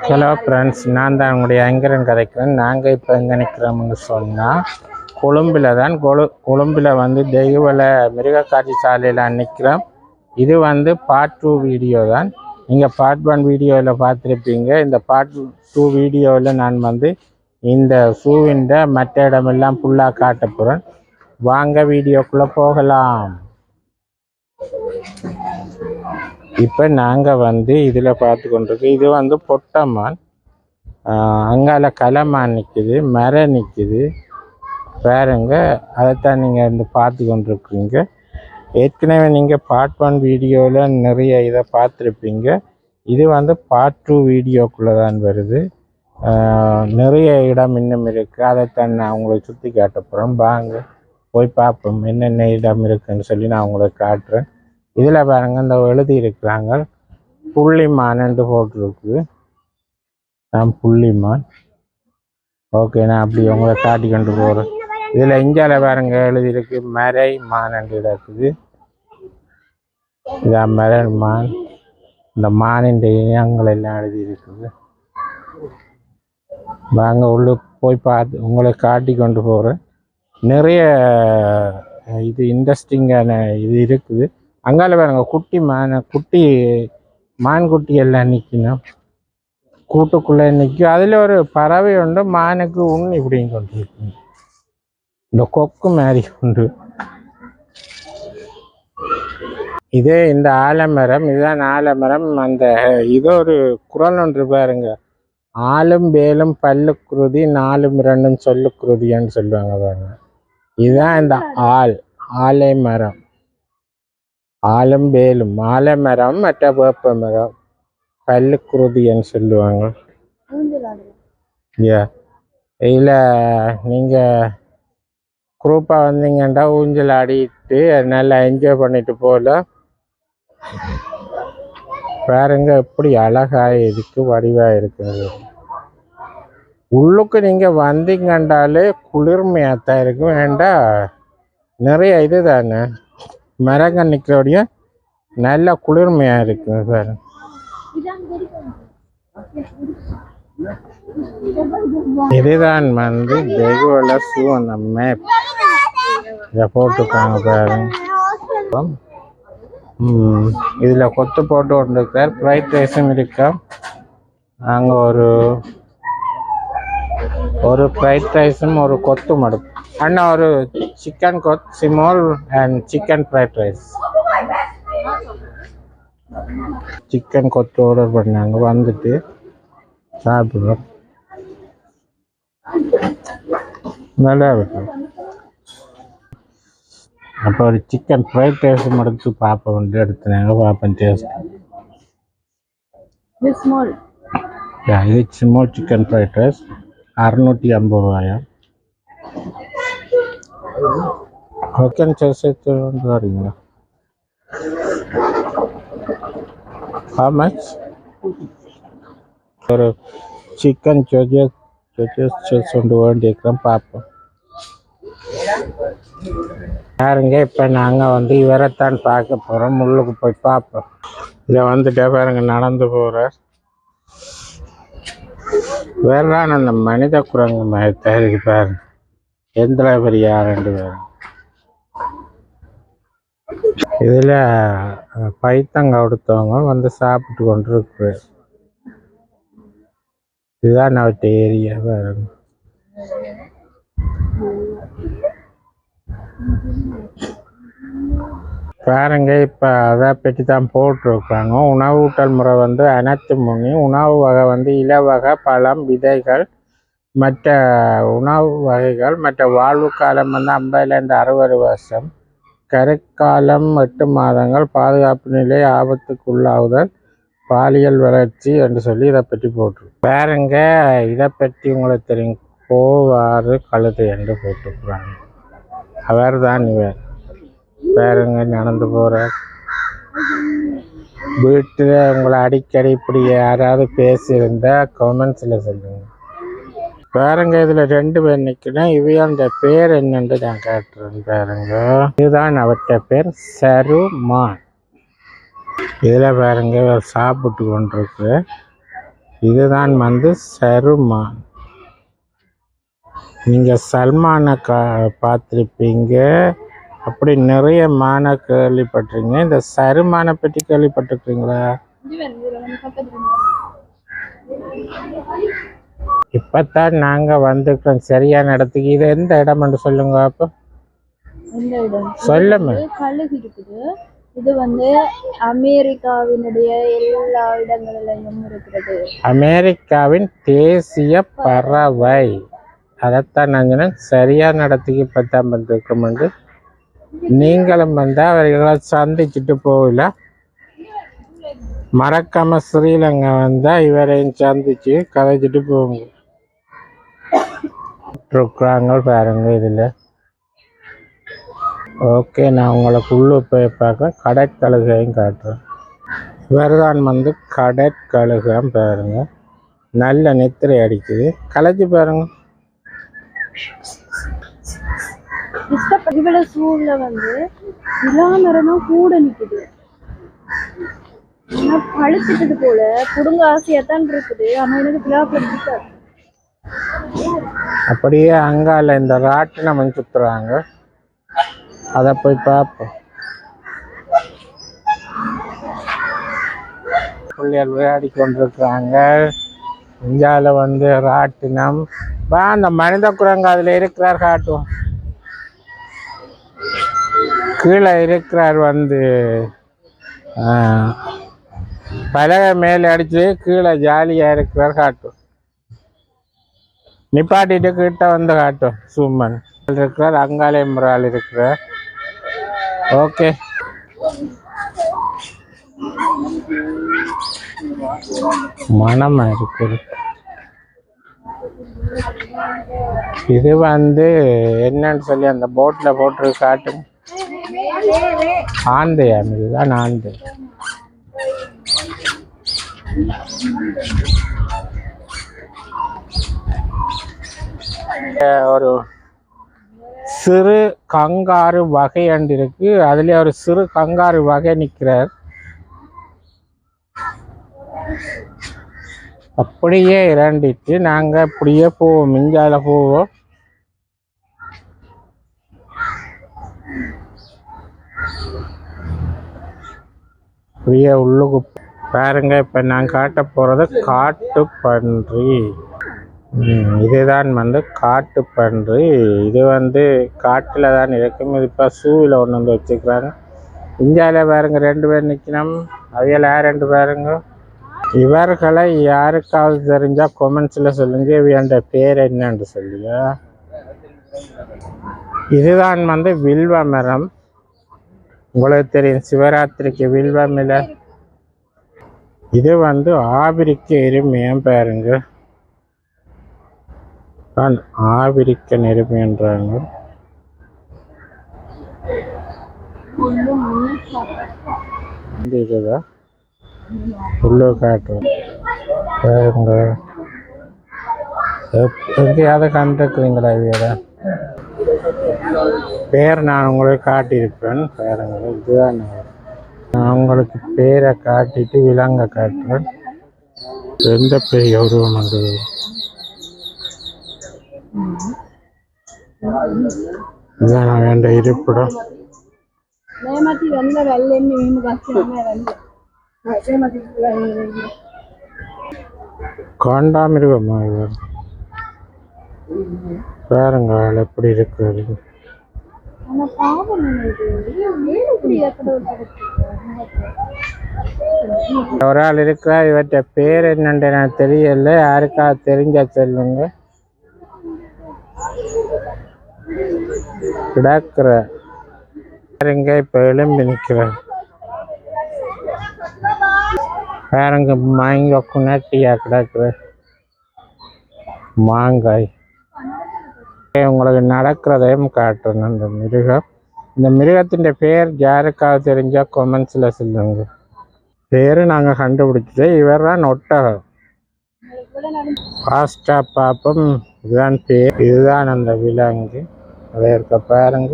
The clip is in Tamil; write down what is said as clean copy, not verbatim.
ஹலோ ஃப்ரெண்ட்ஸ், நான் தான் உங்களுடைய ஐங்கரன் கதைக்கிறேன். நாங்கள் இப்போ எங்கே நிற்கிறோம்னு சொன்னால் கொழும்பில் தான். கொழும்பில் வந்து தெய்வல மிருகக்காட்சி சாலையில் நிற்கிறோம். இது வந்து பார்ட் 2 வீடியோ தான். நீங்கள் பார்ட் 1 வீடியோவில் பார்த்துருப்பீங்க. இந்த பார்ட் 2 வீடியோவில் நான் வந்து இந்த ஷூவின் மற்ற இடமெல்லாம் ஃபுல்லாக காட்ட போகிறேன். வாங்க வீடியோக்குள்ளே போகலாம். இப்போ நாங்கள் வந்து இதில் பார்த்து கொண்டிருக்கோம். இது வந்து பொட்டமான், அங்கால கலைமான் நிற்குது, மரம் நிற்குது பாருங்க. அதைத்தான் நீங்கள் வந்து பார்த்து கொண்டிருக்கிறீங்க. ஏற்கனவே நீங்கள் பார்ட் 1 வீடியோவில் நிறைய இதை பார்த்துருப்பீங்க. இது வந்து பார்ட் 2 வீடியோக்குள்ளே தான் வருது. நிறைய இடம் இன்னும் இருக்குது. அதைத்தான் நான் உங்களுக்கு சுற்றி காட்ட போகிறேன். வாங்க போய் பார்ப்போம் என்னென்ன இடம் இருக்குதுன்னு சொல்லி நான் உங்களுக்கு காட்டுறேன். இதில் பாருங்க, இந்த எழுதி இருக்கிறாங்க புள்ளிமான்ட்டு போட்டிருக்கு. நான் புள்ளிமான். ஓகே, நான் அப்படி உங்களை காட்டி கொண்டு போகிறேன். இதில் இஞ்சால பாருங்க எழுதியிருக்கு மரை மான்ட்டு இருக்குது. இதான் மரை மான். இந்த மானின் இனங்கள் எல்லாம் எழுதியிருக்குது. வாங்க உள்ளே போய் பார்த்து உங்களை காட்டி கொண்டு போகிறேன். நிறைய இது இன்ட்ரெஸ்டிங்கான இது இருக்குது. அங்கால பாருங்க குட்டி மான் குட்டி எல்லாம் நிற்கணும், கூட்டுக்குள்ளே நிற்கும். அதில் ஒரு பறவை உண்டு, மானுக்கு உண்ணி இப்படின்னு கொண்டு இருக்கு. இந்த கொக்கு மாதிரி உண்டு. இதே இந்த ஆலமரம், இதுதான் ஆலமரம். அந்த இதோ ஒரு குரல் ஒன்று பாருங்க, ஆளும் வேலும் பல்லு குருதி, நாலும் இரண்டும் சொல்லு குருதின்னு சொல்லுவாங்க பாருங்க. இதுதான் இந்த ஆலை மரம். ஆலும் வேலும் ஆலமரம், மற்ற வேப்ப மரம், பல்லு குருதின்னு சொல்லுவாங்க. இதில் நீங்கள் குரூப்பாக வந்தீங்கன்னா ஊஞ்சல் ஆடிட்டு நல்லா என்ஜாய் பண்ணிட்டு போகல. பாருங்க எப்படி அழகாக இதுக்கு வடிவாக இருக்குது. உள்ளுக்கு நீங்கள் வந்தீங்கன்றாலே குளிர்மையாகத்தான் இருக்கும். வேண்டா நிறைய இது தானே மரங்கள் நிற்கிறோடைய நல்ல குளிர்மையாக இருக்குது. பாருங்க, இதுதான் வந்து தெய்வல ஷூ. அந்த மேப் இதை போட்டுருக்காங்க பாருங்க. இதில் கொத்து போட்டு கொண்டிருக்கார். ஃப்ரைட் ரைஸும் இருக்கா. அங்கே ஒரு ஃப்ரைட் ரைஸும் ஒரு கொத்து மடுப்பு. அண்ணா ஒரு சிக்கன் கொத் small and chicken fried rice. Chicken கொத்து ஆர்டர் பண்ணாங்க, வந்துட்டு சாப்பிட்றோம். நல்லா இருக்கும். அப்போ ஒரு சிக்கன் ஃப்ரைட் ரைஸ் எடுத்து பார்ப்போம். எடுத்துனாங்க, பார்ப்பேன் டேஸ்ட். இது ஸ்மால் சிக்கன் ஃப்ரைட் ரைஸ் 650 ரூபாயா. ஓகே, சேர்த்து வரீங்களா? How much? ஒரு சிக்கன் சொஜஸ் கொண்டு வேண்டியிருக்கிறோம், பார்ப்போம். பாருங்க, இப்போ நாங்கள் வந்து இவரைத்தான் பார்க்க போகிறோம். உள்ளுக்கு போய் பார்ப்போம். இதை வந்துட்டே பாருங்க, நடந்து போகிறார். வேறான அந்த மனித குரங்கு மாதிரி தயாரிக்கு பாருங்க. எந்த பெரிய ரெண்டு பேரும் இதில் பைத்தங்க கொடுத்தவங்க வந்து சாப்பிட்டு கொண்டு இருக்கு. இதுதான் அவற்ற ஏரியா பாருங்க. பாருங்க, இப்போ அதை பற்றி தான் போட்டிருக்காங்க. உணவூட்டல் முறை வந்து அனைத்து முன்னி உணவு வகை வந்து இலவகை, பழம், விதைகள், மற்ற உணவு வகைகள். மற்ற வாழ்வு காலம் வந்து 50லேருந்து 60 வருஷம், கருக்காலம் 8 மாதங்கள், பாதுகாப்பு நிலை, ஆபத்துக்குள்ளாகுதல், பாலியல் வளர்ச்சி என்று சொல்லி இதை பற்றி போட்டிருக்கு. பாருங்க, இதை பற்றி உங்களுக்கு தெரியும், கோவாறு கழுதை என்று போட்டிருக்கிறாங்க. அவர் தான் இவர். பாருங்க, நடந்து போகிற வீட்டில் உங்களை அடிக்கடி இப்படி யாராவது பேசியிருந்தா கமெண்ட்ஸில் சொல்லுங்க. பாருங்க, இதில் 2 பேர் நிற்கிறேன். இவையோட பேர் என்னன்னு நான் கேட்டுறேன். பாருங்க, இதுதான் அவற்ற பேர் சருமான். இதில் பாருங்க சாப்பிட்டு கொண்டிருக்கு. இதுதான் வந்து சருமான். நீங்கள் சல்மானை பார்த்துருப்பீங்க, அப்படி நிறைய மானை கேள்விப்பட்டிருக்கீங்க. இந்த சருமானை பற்றி கேள்விப்பட்டிருக்கீங்களா? இப்பத்தான் நாங்கள் வந்துக்கிறோம் சரியான இடத்துக்கு. இது எந்த இடம்னு சொல்லுங்க. அப்போ சொல்லுங்க. கழுகு இருக்குது. இது வந்து அமெரிக்காவினுடைய எல்லா இடங்களிலும் இருக்கிறது. அமெரிக்காவின் தேசிய பறவை. அதைத்தான் நாங்கள் சரியான இடத்துக்கு இப்பத்தான் வந்துருக்கோம். நீங்களும் வந்து அவர்களை சந்திச்சுட்டு போகல, மறக்காம ஸ்ரீலங்கா வந்தா இவரையும் சந்திச்சு கதைச்சிட்டு போங்க. பாருங்க இதுல. ஓகே, நான் உங்களுக்கு உள்ளே போய் பார்க்க கடற்கழுகையும் காட்டுறேன். இவர்தான் வந்து கடற்கழுகம். பாருங்க, நல்ல நெத்திரை அடிக்குது. கலைச்சி பாருங்க. சூழ்ல வந்து இளாமரம் கூட நிக்குது. பழுத்துட்டது போல குடுங்க ஆசையாத்தான் இருக்குது. ஆனா எனக்கு பிளாப்ல பிடிக்காது. அப்படியே அங்கால இந்த ராட்டினம் சுத்துறாங்க, அதை போய் பார்ப்போம். பிள்ளைகள் விளையாடி கொண்டிருக்கிறாங்க. இந்தியாவில் வந்து ராட்டினம். அந்த மனித குரங்கு அதில் இருக்கிறார், காட்டுவோம். கீழே இருக்கிறார் வந்து பலகை மேலே அடிச்சு கீழே ஜாலியாக இருக்கிறார், காட்டும். நிப்பாட்டிட்டு கிட்ட வந்து காட்டும். சும்மன் இருக்கிறார், அங்காலே முறால் இருக்கிறார். ஓகே, மனமா இருக்குது. இது வந்து என்னன்னு சொல்லி அந்த போட்ல போட்டு காட்டும். ஆந்தையாம், இதுதான் ஆந்தை. ஒரு சிறு கங்காரு வகை அண்டு இருக்கு. அதுல ஒரு சிறு கங்காரு வகை நிற்கிறார். அப்படியே இறண்டிட்டு நாங்க அப்படியே போவோம், மிஞ்சால போவோம். அப்படியே உள்ளுக்கு பாருங்க. இப்ப நான் காட்ட போறது காட்டு பன்றி. இதுதான் வந்து காட்டு பன்றி. இது வந்து காட்டுல தான் இருக்கும். இது இப்ப சூவில் ஒன்று வந்து வச்சுக்கிறாங்க. இந்தியாவில் பாருங்க, 2 பேர் நிற்கணும். அவையில் யார் 2 பேருங்க? இவர்களை யாருக்காவது தெரிஞ்சா கொமெண்ட்ஸில் சொல்லுங்க, இவண்ட பேர் என்னன்னு சொல்லுங்க. இதுதான் வந்து வில்வ மரம். உங்களுக்கு தெரியும், சிவராத்திரிக்கு வில்வம் இல்லை. இது வந்து ஆபிரிக்க எருமையும் பாருங்க, ஆபிரிக்க எருமைன்றாங்க. இதுதான் உள்ள காட்டுறோம் பாருங்க. எங்கேயாவது கண்டிருக்கிறீங்களா? இவையோட பேர் நான் உங்களுக்கு காட்டியிருப்பேன் பாருங்க. இதுதான் நான் உங்களுக்கு பேரை காட்டிட்டு விலங்க காட்டுறேன். எந்த பெரிய உருவம் அது? இதுதான் நான் வேண்ட இருப்பிடம். காண்டாமிருகமா இவர்? பாருங்க எப்படி இருக்கிறது. ஒரு ஆள் இருக்கிறா. இவற்ற பேர் என்னன்னு எனக்கு தெரியல, யாருக்கா தெரிஞ்சா சொல்லுங்க. கிடக்குற பாருங்க, இப்ப எலும்பி நிக்கிற பாருங்க. மாங்காய் குணட்டியா கிடக்குற மாங்காய். உங்களுக்கு நடக்கிறதையும் காட்டுறேன். அந்த மிருகம், இந்த மிருகத்தின் பேர் யாருக்காவது தெரிஞ்சா கொமெண்ட்ஸ்ல சொல்லுங்க. பேரு நாங்கள் கண்டுபிடிச்சது. இவர் தான் ஒட்டகம். ஃபாஸ்டா பார்ப்போம். இதுதான் பேர். இதுதான் அந்த விலங்கு. அதை இருக்க பாருங்க.